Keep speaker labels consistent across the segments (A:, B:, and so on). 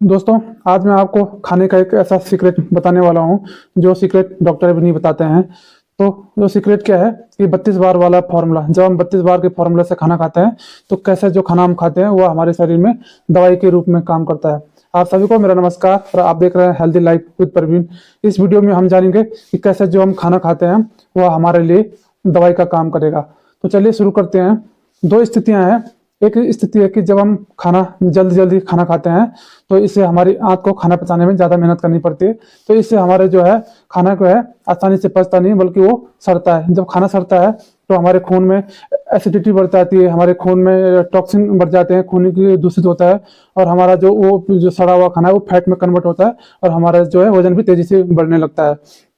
A: दोस्तों, आज मैं आपको खाने का एक ऐसा सीक्रेट बताने वाला हूँ जो सीक्रेट डॉक्टर भी नहीं बताते हैं। तो जो सीक्रेट क्या है कि 32 बार वाला फॉर्मूला। जब हम 32 बार के फॉर्मूला से खाना खाते हैं तो कैसे जो खाना हम खाते हैं वो हमारे शरीर में दवाई के रूप में काम करता है। आप सभी को मेरा नमस्कार और आप देख रहे हैं हेल्दी लाइफ विद प्रवीण। इस वीडियो में हम जानेंगे कि कैसे जो हम खाना खाते हैं वह हमारे लिए दवाई का काम करेगा। तो चलिए शुरू करते हैं। दो स्थितियां हैं। एक स्थिति है कि जब हम खाना जल्दी जल्दी खाना खाते हैं तो इससे हमारी आंत को खाना पचाने में ज़्यादा मेहनत करनी पड़ती है। तो इससे हमारे जो है खाना को है आसानी से पचता नहीं बल्कि वो सड़ता है। जब खाना सड़ता है तो हमारे खून में एसिडिटी बढ़ जाती है, हमारे खून में टॉक्सिन बढ़ जाते हैं, खून की दूषित होता है और हमारा जो सड़ा हुआ खाना है वो फैट में कन्वर्ट होता है और हमारा जो है वजन भी तेजी से बढ़ने लगता है।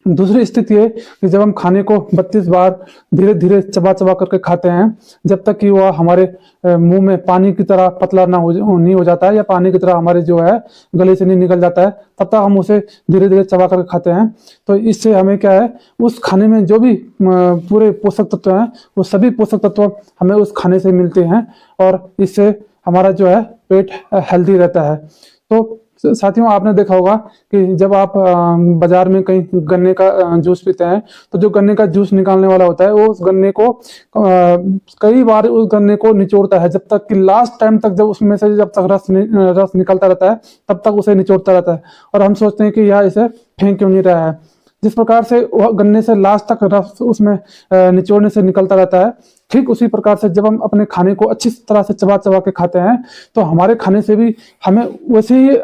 A: दूसरी स्थिति है कि जब हम खाने को 32 बार धीरे धीरे चबा चबा करके खाते हैं जब तक कि वह हमारे मुंह में पानी की तरह पतला नहीं हो जाता है या पानी की तरह हमारे जो है गले से नहीं निकल जाता है, तब तक हम उसे धीरे धीरे चबा करके खाते हैं। तो इससे हमें क्या है, उस खाने में जो भी पूरे पोषक तत्व हैं वो सभी पोषक तत्व हमें उस खाने से मिलते हैं और इससे हमारा जो है पेट हेल्दी रहता है। तो साथियों, आपने देखा होगा कि जब आप बाजार में कहीं गन्ने का जूस पीते हैं तो जो गन्ने का जूस निकालने वाला होता है वो उस गन्ने को कई बार उस गन्ने को निचोड़ता है जब तक कि लास्ट टाइम तक, जब उसमें से जब तक रस निकलता रहता है तब तक उसे निचोड़ता रहता है और हम सोचते हैं कि यह इसे फेंक क्यों नहीं रहा है। जिस प्रकार से वह गन्ने से लास्ट तक रस उसमें निचोड़ने से निकलता रहता है, ठीक उसी प्रकार से जब हम अपने खाने को अच्छी तरह से चबा चबा के खाते हैं तो हमारे खाने से भी हमें वैसे ही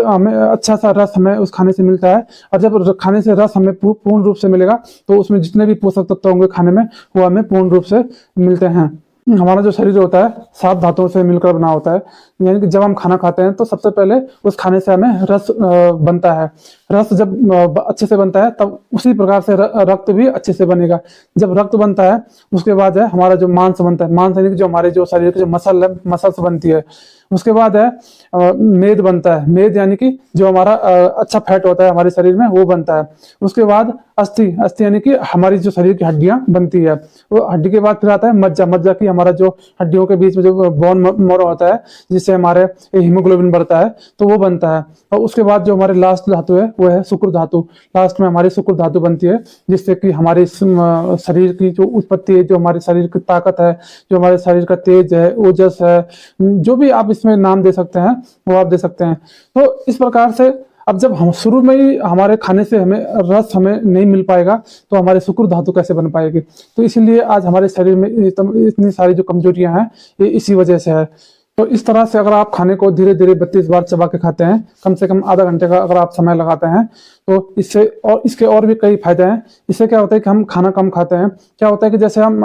A: हमें अच्छा सा रस हमें उस खाने से मिलता है। और जब खाने से रस हमें पूर्ण रूप से मिलेगा तो उसमें जितने भी पोषक तत्व होंगे खाने में वो हमें पूर्ण रूप से मिलते हैं। हमारा जो शरीर होता है 7 धातुओं से मिलकर बना होता है, यानी कि जब हम खाना खाते हैं तो सबसे पहले उस खाने से हमें रस बनता है। रस जब अच्छे से बनता है तब उसी प्रकार से रक्त भी अच्छे से बनेगा। जब रक्त बनता है उसके बाद है हमारा जो मांस बनता है। मांस यानी कि जो हमारे जो शरीर के जो मसल है, मसल्स बनती है। उसके बाद है मेद बनता है। मेद यानी कि जो हमारा अच्छा फैट होता है हमारे शरीर में वो बनता है। उसके बाद अस्थि। अस्थि यानी कि हमारी जो शरीर की हड्डियां बनती है। वो हड्डी के बाद फिर आता है मज्जा। मज्जा की हमारा जो हड्डियों के बीच में जो बोन मैरो होता है जिससे हमारे हीमोग्लोबिन बढ़ता है तो वो बनता है। और उसके बाद जो हमारे लास्ट धातु है वो है शुक्र धातु। लास्ट में हमारी शुक्र धातु बनती है जिससे कि हमारे शरीर की जो उत्पत्ति है, जो हमारे शरीर की ताकत है, जो हमारे शरीर का तेज है, ओजस है, जो भी आप इसमें नाम दे सकते हैं वो आप दे सकते हैं। तो इस प्रकार से अब जब हम शुरू में ही हमारे खाने से हमें रस हमें नहीं मिल पाएगा तो हमारे शुक्र धातु कैसे बन पाएगी। तो इसीलिए आज हमारे शरीर में इतनी सारी जो कमजोरियां हैं ये इसी वजह से है। तो इस तरह से अगर आप खाने को धीरे धीरे 32 बार चबा के खाते हैं, कम से कम आधा घंटे का अगर आप समय लगाते हैं तो इससे और इसके और भी कई फायदे हैं। इससे क्या होता है कि हम खाना कम खाते हैं। क्या होता है कि जैसे हम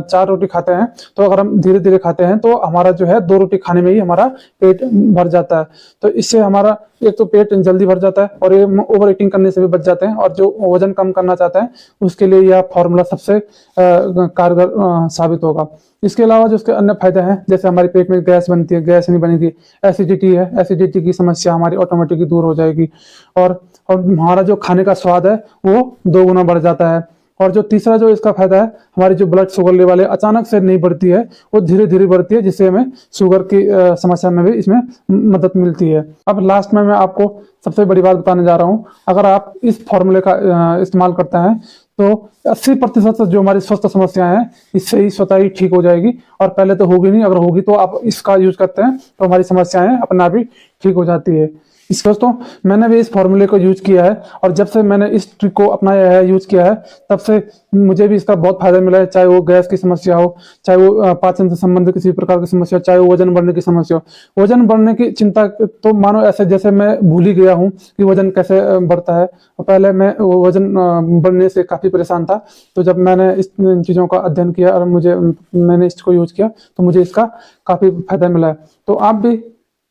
A: 4 रोटी खाते हैं तो अगर हम धीरे धीरे खाते हैं तो हमारा जो है 2 रोटी खाने में ही हमारा पेट भर जाता है। तो इससे हमारा एक तो पेट जल्दी भर जाता है और ये ओवर ईटिंग करने से भी बच जाते हैं। और जो वजन कम करना चाहते हैं उसके लिए यह फॉर्मूला सबसे कारगर साबित होगा। इसके अलावा जो उसके अन्य फायदे हैं, जैसे हमारे पेट में गैस बनती है, गैस नहीं बनेगी। एसिडिटी है, एसिडिटी की समस्या हमारी ऑटोमेटिकली दूर हो जाएगी और हमारा जो खाने का स्वाद है वो 2 गुना बढ़ जाता है। और जो तीसरा जो इसका फायदा है, हमारी जो ब्लड शुगर लेवल है अचानक से नहीं बढ़ती है, वो धीरे धीरे बढ़ती है जिससे हमें शुगर की समस्या में भी इसमें मदद मिलती है। अब लास्ट में मैं आपको सबसे बड़ी बात बताने जा रहा हूँ। अगर आप इस फॉर्मूले का इस्तेमाल करते हैं तो 80% जो हमारी स्वास्थ्य समस्या है इससे ही स्वतः ही ठीक हो जाएगी। और पहले तो होगी नहीं, अगर होगी तो आप इसका यूज करते हैं तो हमारी समस्याएं अपने आप ही ठीक हो जाती है। इस दोस्तों, मैंने भी इस फॉर्मूले को यूज किया है और जब से मैंने इस ट्रिक को अपनाया है, यूज किया है, तब से मुझे भी इसका बहुत फायदा मिला है। चाहे वो गैस की समस्या हो, चाहे वो पाचन से संबंधित किसी प्रकार की समस्या, चाहे वो वजन बढ़ने की समस्या हो। वजन बढ़ने की चिंता तो मानो ऐसे जैसे मैं भूल ही गया हूँ कि वजन कैसे बढ़ता है। पहले मैं वजन बढ़ने से काफी परेशान था। तो जब मैंने इन चीजों का अध्ययन किया और मैंने इसको यूज किया तो मुझे इसका काफी फायदा मिला है। तो आप भी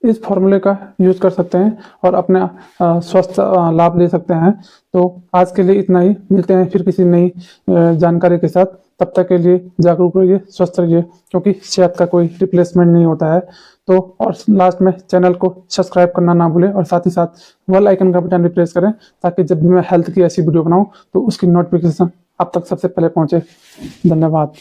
A: इस फॉर्मूले का यूज कर सकते हैं और अपना स्वस्थ लाभ ले सकते हैं। तो आज के लिए इतना ही, मिलते हैं फिर किसी नई जानकारी के साथ। तब तक के लिए जागरूक रहिए, स्वस्थ रहिए, क्योंकि सेहत का कोई रिप्लेसमेंट नहीं होता है। तो और लास्ट में चैनल को सब्सक्राइब करना ना भूलें और साथ ही साथ बेल आइकन का बटन भी प्रेस करें ताकि जब भी मैं हेल्थ की ऐसी वीडियो बनाऊं तो उसकी नोटिफिकेशन आप तक सबसे पहले पहुंचे। धन्यवाद।